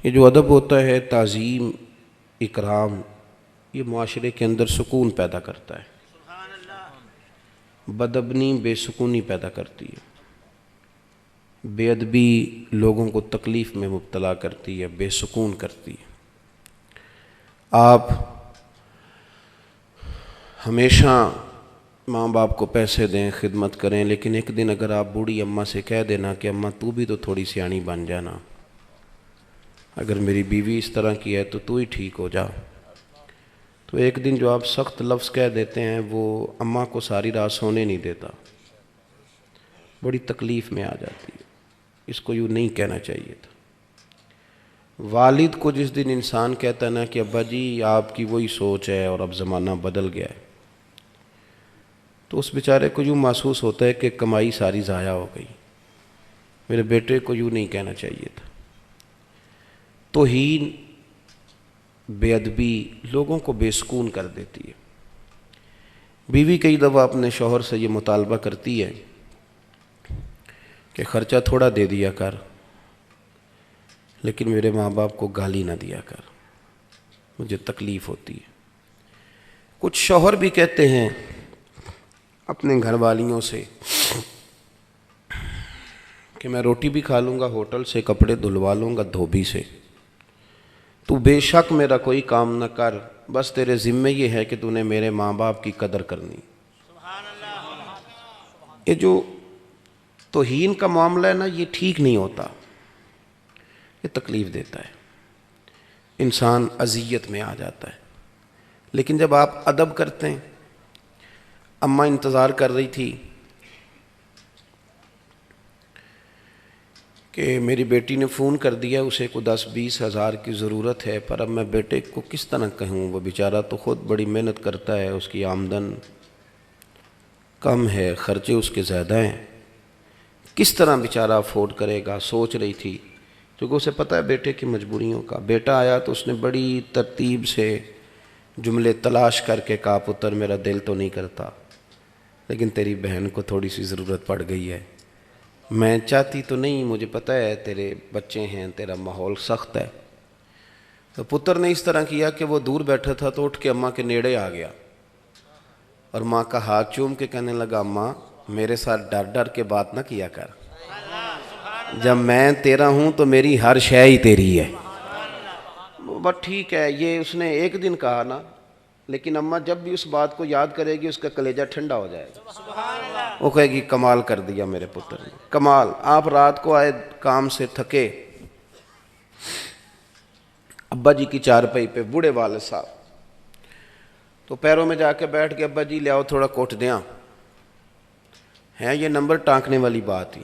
یہ جو ادب ہوتا ہے، تعظیم، اکرام، یہ معاشرے کے اندر سکون پیدا کرتا ہے۔ بدابنی بے سکونی پیدا کرتی ہے، بے ادبی لوگوں کو تکلیف میں مبتلا کرتی ہے، بے سکون کرتی ہے۔ آپ ہمیشہ ماں باپ کو پیسے دیں، خدمت کریں، لیکن ایک دن اگر آپ بوڑھی اماں سے کہہ دینا کہ اماں تو بھی تو تھوڑی سیاਣੀ بن جانا، اگر میری بیوی اس طرح کی ہے تو ہی ٹھیک ہو جا، تو ایک دن جو آپ سخت لفظ کہہ دیتے ہیں وہ اماں کو ساری رات سونے نہیں دیتا، بڑی تکلیف میں آ جاتی ہے۔ اس کو یوں نہیں کہنا چاہیے تھا۔ والد کو جس دن انسان کہتا ہے نا کہ ابا جی آپ کی وہی سوچ ہے اور اب زمانہ بدل گیا ہے، تو اس بیچارے کو یوں محسوس ہوتا ہے کہ کمائی ساری ضائع ہو گئی۔ میرے بیٹے کو یوں نہیں کہنا چاہیے تھا۔ توہین، بے ادبی لوگوں کو بے سکون کر دیتی ہے۔ بیوی کئی دفعہ اپنے شوہر سے یہ مطالبہ کرتی ہے کہ خرچہ تھوڑا دے دیا کر، لیکن میرے ماں باپ کو گالی نہ دیا کر، مجھے تکلیف ہوتی ہے۔ کچھ شوہر بھی کہتے ہیں اپنے گھر والیوں سے کہ میں روٹی بھی کھا لوں گا ہوٹل سے، کپڑے دھلوا لوں گا دھوبی سے، تو بے شک میرا کوئی کام نہ کر، بس تیرے ذمے یہ ہے کہ تو نے میرے ماں باپ کی قدر کرنی۔ یہ جو توہین کا معاملہ ہے نا، یہ ٹھیک نہیں ہوتا، یہ تکلیف دیتا ہے، انسان اذیت میں آ جاتا ہے۔ لیکن جب آپ ادب کرتے ہیں، اماں انتظار کر رہی تھی کہ میری بیٹی نے فون کر دیا، اسے کو 10-20 ہزار کی ضرورت ہے، پر اب میں بیٹے کو کس طرح کہوں، وہ بیچارہ تو خود بڑی محنت کرتا ہے، اس کی آمدن کم ہے، خرچے اس کے زیادہ ہیں، کس طرح بیچارہ افورڈ کرے گا۔ سوچ رہی تھی، کیونکہ اسے پتہ ہے بیٹے کی مجبوریوں کا۔ بیٹا آیا تو اس نے بڑی ترتیب سے جملے تلاش کر کے کہا پتر میرا دل تو نہیں کرتا، لیکن تیری بہن کو تھوڑی سی ضرورت پڑ گئی ہے، میں چاہتی تو نہیں، مجھے پتہ ہے تیرے بچے ہیں، تیرا ماحول سخت ہے۔ تو پتر نے اس طرح کیا کہ وہ دور بیٹھا تھا تو اٹھ کے اماں کے نیڑے آ گیا اور ماں کا ہاتھ چوم کے کہنے لگا اماں میرے ساتھ ڈر ڈر کے بات نہ کیا کر، جب میں تیرا ہوں تو میری ہر شے ہی تیری ہے۔ بس ٹھیک ہے، یہ اس نے ایک دن کہا نا، لیکن اماں جب بھی اس بات کو یاد کرے گی اس کا کلیجہ ٹھنڈا ہو جائے گا، وہ کہے گی کمال کر دیا میرے پتر نے، کمال۔ آپ رات کو آئے کام سے تھکے، ابا جی کی چارپائی پہ بوڑھے والد صاحب، تو پیروں میں جا کے بیٹھ کے ابا جی لے آؤ تھوڑا کوٹ دیاں ہے، یہ نمبر ٹانکنے والی بات ہی۔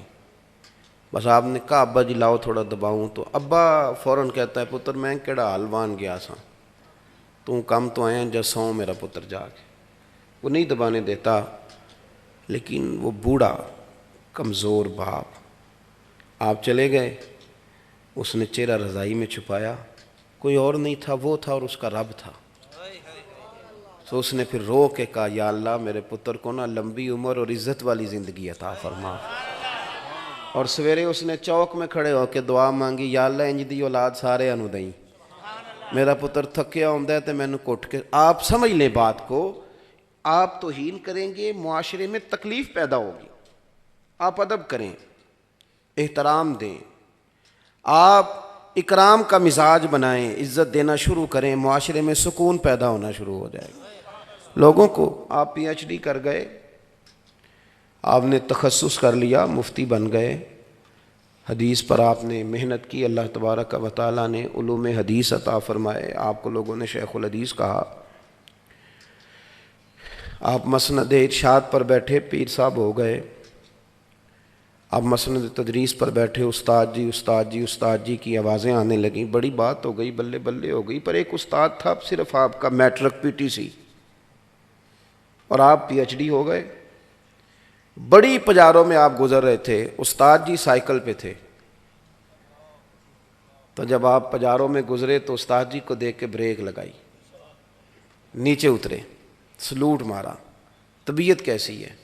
بس آپ نے کہا ابا جی لاؤ تھوڑا دباؤں، تو ابا فوراً کہتا ہے پتر میں کیڑا حلوان گیا سا، تو کم تو آیا جا سو میرا پتر جا کے، وہ نہیں دبانے دیتا۔ لیکن وہ بوڑھا کمزور باپ، آپ چلے گئے، اس نے چہرہ رضائی میں چھپایا، کوئی اور نہیں تھا، وہ تھا اور اس کا رب تھا۔ تو اس نے پھر رو کے کہا یا اللہ میرے پتر کو نا لمبی عمر اور عزت والی زندگی عطا فرما۔ اور سویرے اس نے چوک میں کھڑے ہو کے دعا مانگی، یا اللہ انج دی اولاد سارے انو دیں، میرا پتر تھکیا ہوندا ہے تے مینوں کٹ کے۔ آپ سمجھ لیں بات کو، آپ توہین کریں گے معاشرے میں تکلیف پیدا ہوگی، آپ ادب کریں، احترام دیں، آپ اکرام کا مزاج بنائیں، عزت دینا شروع کریں، معاشرے میں سکون پیدا ہونا شروع ہو جائے گا۔ لوگوں کو آپ پی ایچ ڈی کر گئے، آپ نے تخصص کر لیا، مفتی بن گئے، حدیث پر آپ نے محنت کی، اللہ تبارک و تعالیٰ نے علوم حدیث عطا فرمائے، آپ کو لوگوں نے شیخ الحدیث کہا، آپ مسند ارشاد پر بیٹھے پیر صاحب ہو گئے، آپ مسند تدریس پر بیٹھے، استاد جی استاد جی استاد جی کی آوازیں آنے لگیں، بڑی بات ہو گئی، بلے بلے ہو گئی۔ پر ایک استاد تھا صرف آپ کا میٹرک پی ٹی سی، اور آپ پی ایچ ڈی ہو گئے۔ بڑی پجاروں میں آپ گزر رہے تھے، استاد جی سائیکل پہ تھے، تو جب آپ پجاروں میں گزرے تو استاد جی کو دیکھ کے بریک لگائی، نیچے اترے، سلوٹ مارا، طبیعت کیسی ہے؟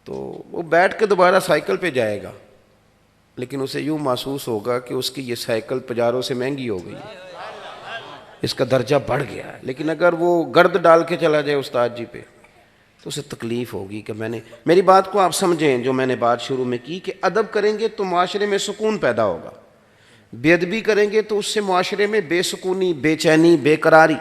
تو وہ بیٹھ کے دوبارہ سائیکل پہ جائے گا، لیکن اسے یوں محسوس ہوگا کہ اس کی یہ سائیکل پجاروں سے مہنگی ہو گئی، اس کا درجہ بڑھ گیا ہے۔ لیکن اگر وہ گرد ڈال کے چلا جائے استاد جی پہ تو اسے تکلیف ہوگی کہ میں نے، میری بات کو آپ سمجھیں جو میں نے بات شروع میں کی کہ ادب کریں گے تو معاشرے میں سکون پیدا ہوگا، بے ادبی کریں گے تو اس سے معاشرے میں بے سکونی، بے چینی، بے قراری